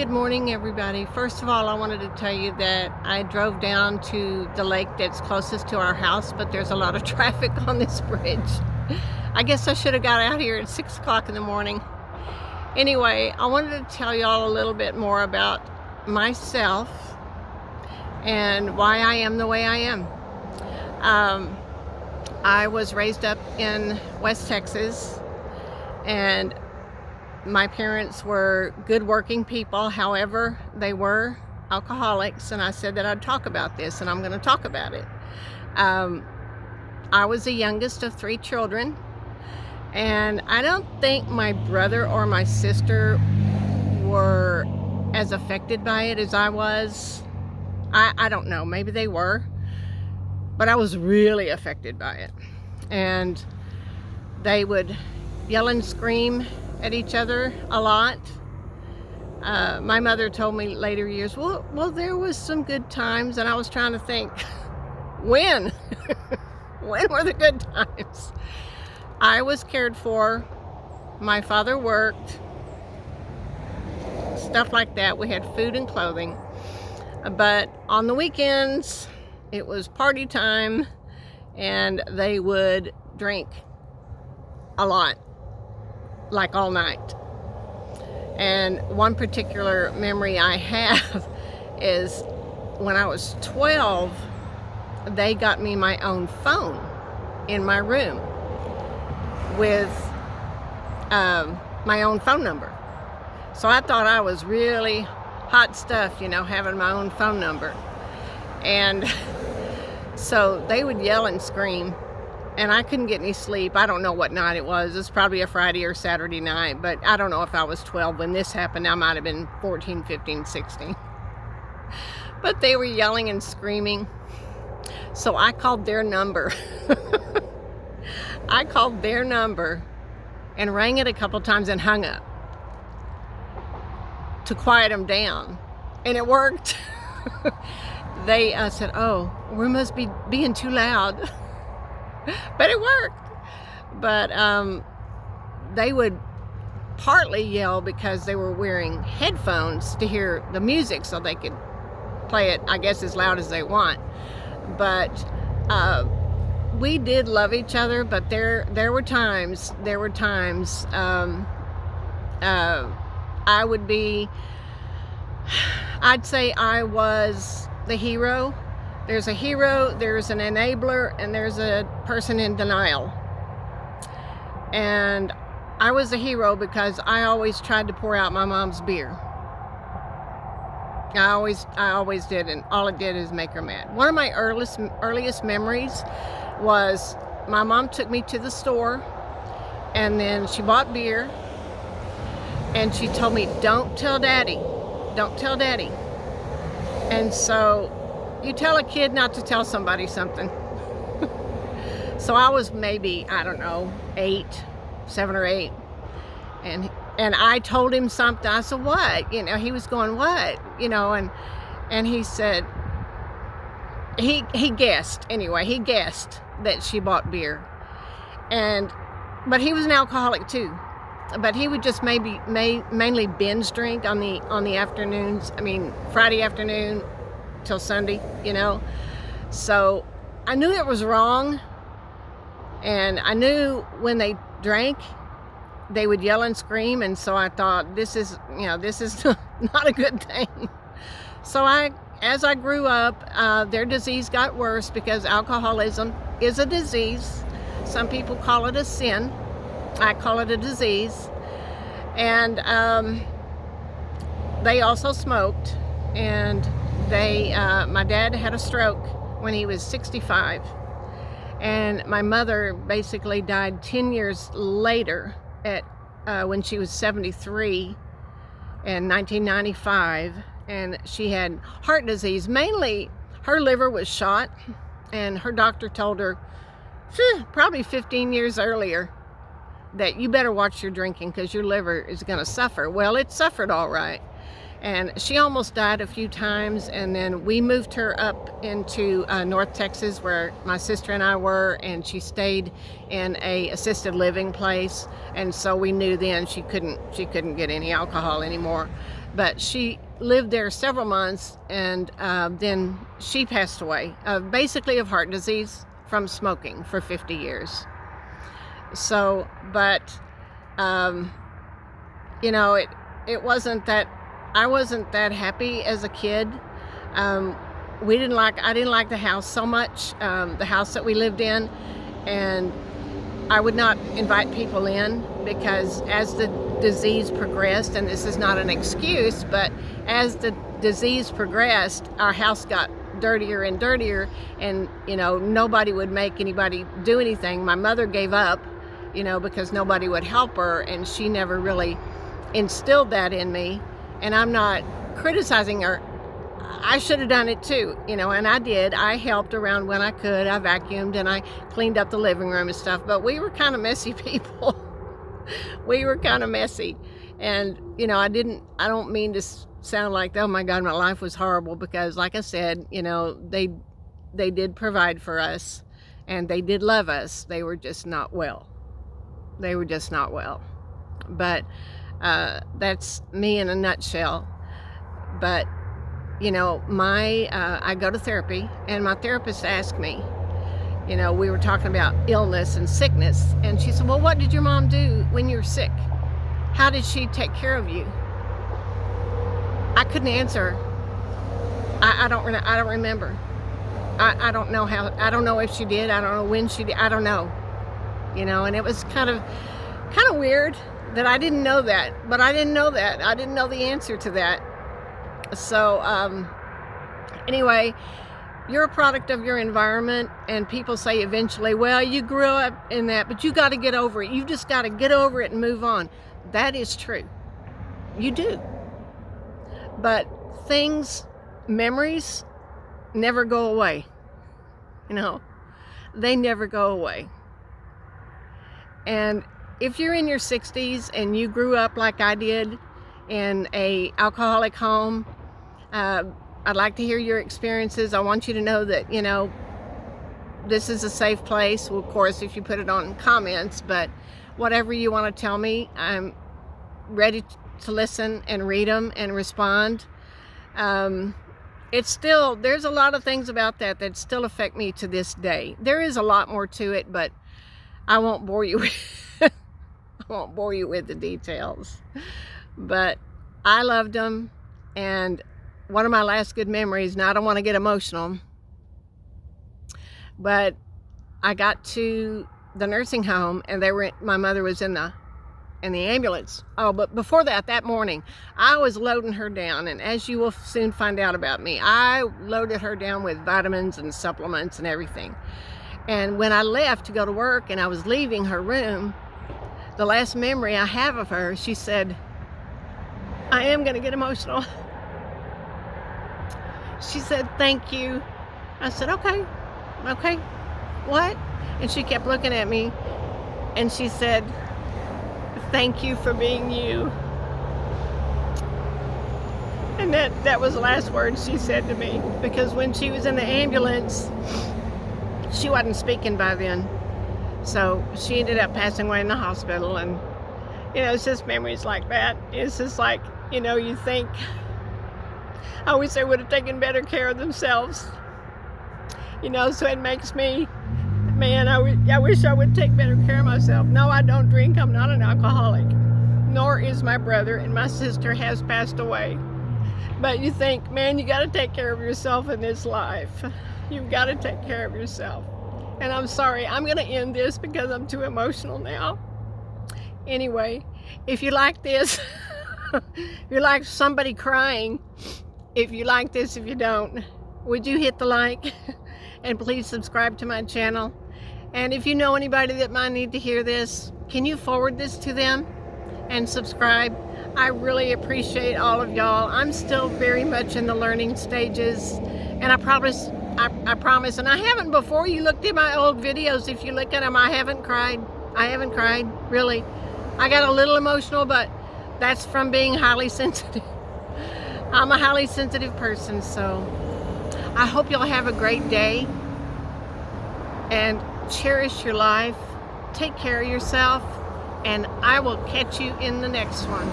good morning, everybody. First of all, I wanted to tell you that I drove down to the lake that's closest to our house, but there's a lot of traffic on this bridge. I guess I should have got out here at 6 o'clock in the morning. Anyway, I wanted to tell y'all a little bit more about myself and why I am the way I am. I was raised up in West Texas, and my parents were good working people. However, they were alcoholics, and I said that I'd talk about this, and I'm going to talk about it. I was the youngest of 3 children, and I don't think my brother or my sister were as affected by it as I was. I don't know, maybe they were, but I was really affected by it. And they would yell and scream at each other a lot. My mother told me later years, well, there was some good times, and I was trying to think, when? When were the good times? I was cared for. My father worked. Stuff like that. We had food and clothing. But on the weekends, it was party time, and they would drink a lot, like all night. And one particular memory I have is when I was 12, they got me my own phone in my room with my own phone number. So I thought I was really hot stuff, having my own phone number. And so they would yell and scream, and I couldn't get any sleep. I don't know what night it was. It was probably a Friday or Saturday night, but I don't know if I was 12 when this happened. I might have been 14, 15, 16. But they were yelling and screaming. So I called their number. I called their number and rang it a couple times and hung up to quiet them down. And it worked. They said, oh, we must be being too loud. But it worked. But they would partly yell because they were wearing headphones to hear the music so they could play it, I guess, as loud as they want. But we did love each other, but there were times I'd say I was the hero. There's a hero, there's an enabler, and there's a person in denial. And I was a hero because I always tried to pour out my mom's beer. I always did, and all it did is make her mad. One of my earliest memories was my mom took me to the store, and then she bought beer, and she told me, don't tell Daddy. Don't tell Daddy. And so you tell a kid not to tell somebody something. So I was maybe, I don't know, 7 or 8. And I told him something. I said, what? He was going, what? And he said, he guessed. Anyway, he guessed that she bought beer. But he was an alcoholic too. But he would just mainly binge drink on the afternoons. I mean, Friday afternoon till Sunday, So I knew it was wrong. And I knew when they drank, they would yell and scream. And so I thought, this is not a good thing. So as I grew up, their disease got worse because alcoholism is a disease. Some people call it a sin. I call it a disease. And they also smoked. And my dad had a stroke when he was 65. And my mother basically died 10 years later when she was 73 in 1995. And she had heart disease. Mainly, her liver was shot. And her doctor told her, probably 15 years earlier, that you better watch your drinking because your liver is going to suffer. Well, it suffered all right. And she almost died a few times, and then we moved her up into North Texas where my sister and I were, and she stayed in a assisted living place, and so we knew then she couldn't get any alcohol anymore. But she lived there several months, and then she passed away, basically of heart disease from smoking for 50 years. So, but, you know, it wasn't that, I wasn't that happy as a kid. I didn't like the house so much, the house that we lived in, and I would not invite people in because as the disease progressed, and this is not an excuse, but as the disease progressed, our house got dirtier and dirtier, and, you know, nobody would make anybody do anything. My mother gave up, you know, because nobody would help her, and she never really instilled that in me. And I'm not criticizing her. I should have done it too, you know, and I did. I helped around when I could. I vacuumed and I cleaned up the living room and stuff, but we were kind of messy people. We were kind of messy. And, you know, I don't mean to sound like, oh my God, my life was horrible, because like I said, you know, they did provide for us and they did love us. They were just not well. They were just not well. But that's me in a nutshell. But, you know, I go to therapy, and my therapist asked me, you know, we were talking about illness and sickness, and she said, well, what did your mom do when you were sick? How did she take care of you? I couldn't answer. I don't remember. I don't know how. I don't know if she did. I don't know when she did. I don't know. You know, and it was kind of weird that I didn't know that. But I didn't know that. I didn't know the answer to that. So anyway, you're a product of your environment, and people say eventually, well, you grew up in that, but you got to get over it. You just got to get over it and move on. That is true. You do. But memories never go away. You know, they never go away. And if you're in your 60s and you grew up like I did in a alcoholic home, I'd like to hear your experiences. I want you to know that, you know, this is a safe place. Well, of course, if you put it on comments, but whatever you want to tell me, I'm ready to listen and read them and respond. It's still, there's a lot of things about that still affect me to this day. There is a lot more to it, but I won't bore you with, I won't bore you with the details. But I loved them, and one of my last good memories, now I don't want to get emotional, but I got to the nursing home, and my mother was in the ambulance. Oh, but before that morning, I was loading her down, and as you will soon find out about me, I loaded her down with vitamins and supplements and everything. And when I left to go to work and I was leaving her room, the last memory I have of her, she said, I am going to get emotional. She said, thank you. I said, okay, what? And she kept looking at me, and she said, thank you for being you. And that was the last words she said to me, because when she was in the ambulance, she wasn't speaking by then. So she ended up passing away in the hospital. And, you know, it's just memories like that. It's just like, you know, you think, I wish they would have taken better care of themselves. You know, so it makes me, man, I wish I would take better care of myself. No, I don't drink. I'm not an alcoholic. Nor is my brother, and my sister has passed away. But you think, man, you got to take care of yourself in this life. You've got to take care of yourself. And I'm sorry, I'm going to end this because I'm too emotional now. Anyway, if you like this, if you like somebody crying, if you like this, if you don't, would you hit the like? And please subscribe to my channel. And if you know anybody that might need to hear this, can you forward this to them and subscribe? I really appreciate all of y'all. I'm still very much in the learning stages, and I promise, and I haven't before. You looked at my old videos. If you look at them, I haven't cried. Really. I got a little emotional, but that's from being highly sensitive. I'm a highly sensitive person, so I hope y'all have a great day and cherish your life. Take care of yourself, and I will catch you in the next one.